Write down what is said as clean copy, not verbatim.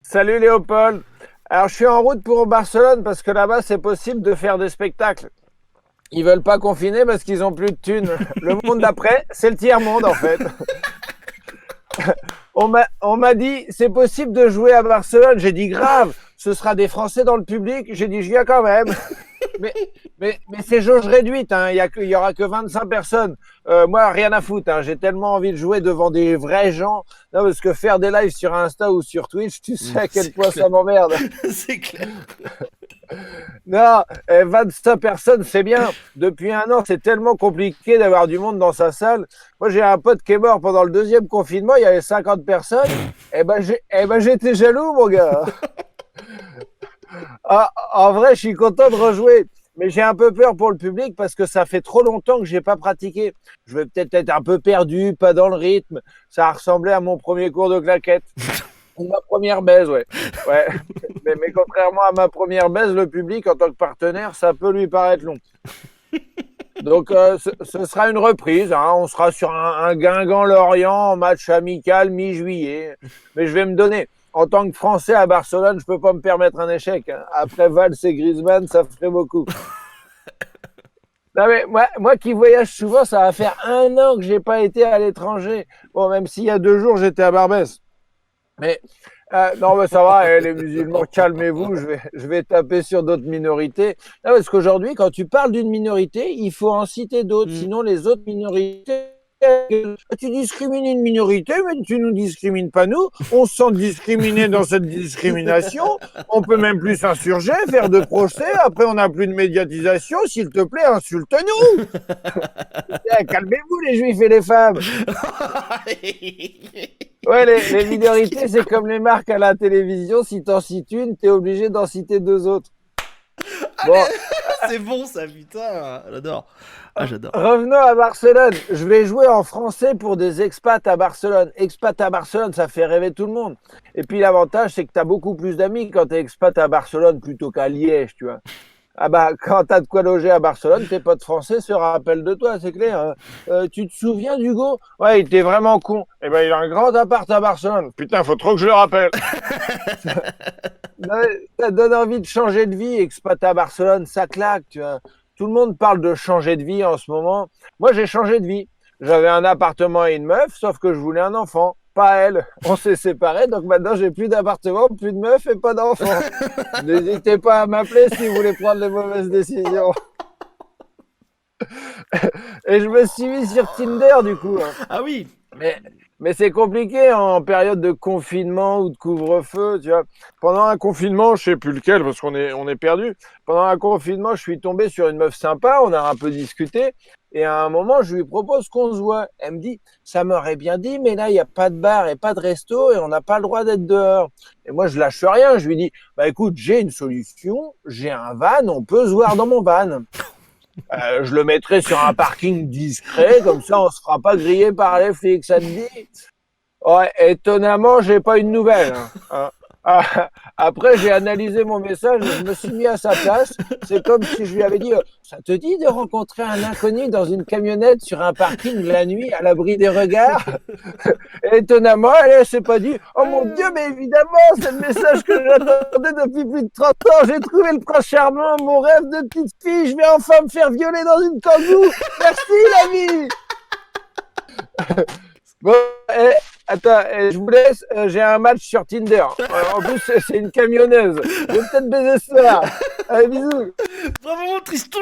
Salut Léopold. Alors je suis en route pour Barcelone parce que là-bas c'est possible de faire des spectacles. Ils veulent pas confiner parce qu'ils ont plus de thunes. Le monde d'après, c'est le tiers-monde en fait. On m'a dit c'est possible de jouer à Barcelone. J'ai dit grave, ce sera des Français dans le public. J'ai dit je viens quand même. Mais, mais c'est jauge réduite, hein. Il y aura que 25 personnes. Moi, rien à foutre, hein. J'ai tellement envie de jouer devant des vrais gens. Non, parce que faire des lives sur Insta ou sur Twitch, tu sais à quel C'est point clair. ça m'emmerde. C'est clair. Non, 25 personnes, c'est bien. Depuis un an, c'est tellement compliqué d'avoir du monde dans sa salle. Moi, j'ai un pote qui est mort pendant le deuxième confinement. Il y avait 50 personnes. J'étais jaloux, mon gars. Ah, en vrai, je suis content de rejouer. Mais j'ai un peu peur pour le public parce que ça fait trop longtemps que j'ai pas pratiqué. Je vais peut-être être un peu perdu, pas dans le rythme. Ça a ressemblé à mon premier cours de claquettes. Ou ma première baise, ouais. Ouais. Mais contrairement à ma première baise, le public, en tant que partenaire, ça peut lui paraître long. Donc, ce sera une reprise, hein. On sera sur un Guingamp-Lorient en match amical mi-juillet. Mais je vais me donner. En tant que Français à Barcelone, je peux pas me permettre un échec, hein. Après Valls et Griezmann, ça ferait beaucoup. Non mais moi qui voyage souvent, ça va faire un an que j'ai pas été à l'étranger. Bon, même s'il y a 2 jours, j'étais à Barbès. Mais non, mais ça va, les musulmans, calmez-vous, je vais taper sur d'autres minorités. Non, parce qu'aujourd'hui, quand tu parles d'une minorité, il faut en citer d'autres. Mm. Sinon, les autres minorités, tu discrimines une minorité, mais tu nous discrimines pas nous. On se sent discriminé dans cette discrimination. On peut même plus s'insurger, faire de procès. Après, on n'a plus de médiatisation. S'il te plaît, insulte-nous. Calmez-vous, les juifs et les femmes. Ouais, les minorités, c'est comme les marques à la télévision. Si t'en cites une, t'es obligé d'en citer deux autres. Bon, C'est bon ça, putain. J'adore. Ah, j'adore. revenons à Barcelone. Je vais jouer en français pour des expats à Barcelone. Expat à Barcelone, ça fait rêver tout le monde. Et puis l'avantage, c'est que t'as beaucoup plus d'amis quand t'es expat à Barcelone plutôt qu'à Liège, tu vois. Ah bah, quand t'as de quoi loger à Barcelone, tes potes français se rappellent de toi, c'est clair, hein. Tu te souviens d'Hugo? Ouais, il était vraiment con. Eh ben, il a un grand appart à Barcelone. Putain, faut trop que je le rappelle. Ça donne envie de changer de vie, expat à Barcelone, ça claque, tu vois. Tout le monde parle de changer de vie en ce moment. Moi, j'ai changé de vie. J'avais un appartement et une meuf, sauf que je voulais un enfant. Pas elle. On s'est séparés, donc maintenant j'ai plus d'appartement, plus de meuf et pas d'enfant. N'hésitez pas à m'appeler si vous voulez prendre les mauvaises décisions. Et je me suis mis sur Tinder du coup, hein. Ah oui. Mais, mais c'est compliqué en période de confinement ou de couvre-feu, tu vois. Pendant un confinement, je sais plus lequel parce qu'on est perdu. Pendant un confinement, je suis tombé sur une meuf sympa, on a un peu discuté. Et à un moment, je lui propose qu'on se voit. Elle me dit, ça m'aurait bien dit, mais là, il n'y a pas de bar et pas de resto et on n'a pas le droit d'être dehors. Et moi, je lâche rien. Je lui dis, bah écoute, j'ai une solution, j'ai un van, on peut se voir dans mon van. Je le mettrai sur un parking discret, comme ça on se fera pas griller par les flics, ça te dit? Ouais, étonnamment, j'ai pas une nouvelle, hein. Après, j'ai analysé mon message, je me suis mis à sa place. C'est comme si je lui avais dit, ça te dit de rencontrer un inconnu dans une camionnette sur un parking la nuit à l'abri des regards? Et étonnamment, elle s'est pas dit, oh mon Dieu, mais évidemment, c'est le message que j'attendais depuis plus de 30 ans. J'ai trouvé le prince charmant, mon rêve de petite fille. Je vais enfin me faire violer dans une kangou. Merci, la vie. Bon, attends, je vous laisse. J'ai un match sur Tinder. En plus, c'est une camionneuse. Je vais peut-être baiser ça. Allez, bisous. Bravo, Tristan.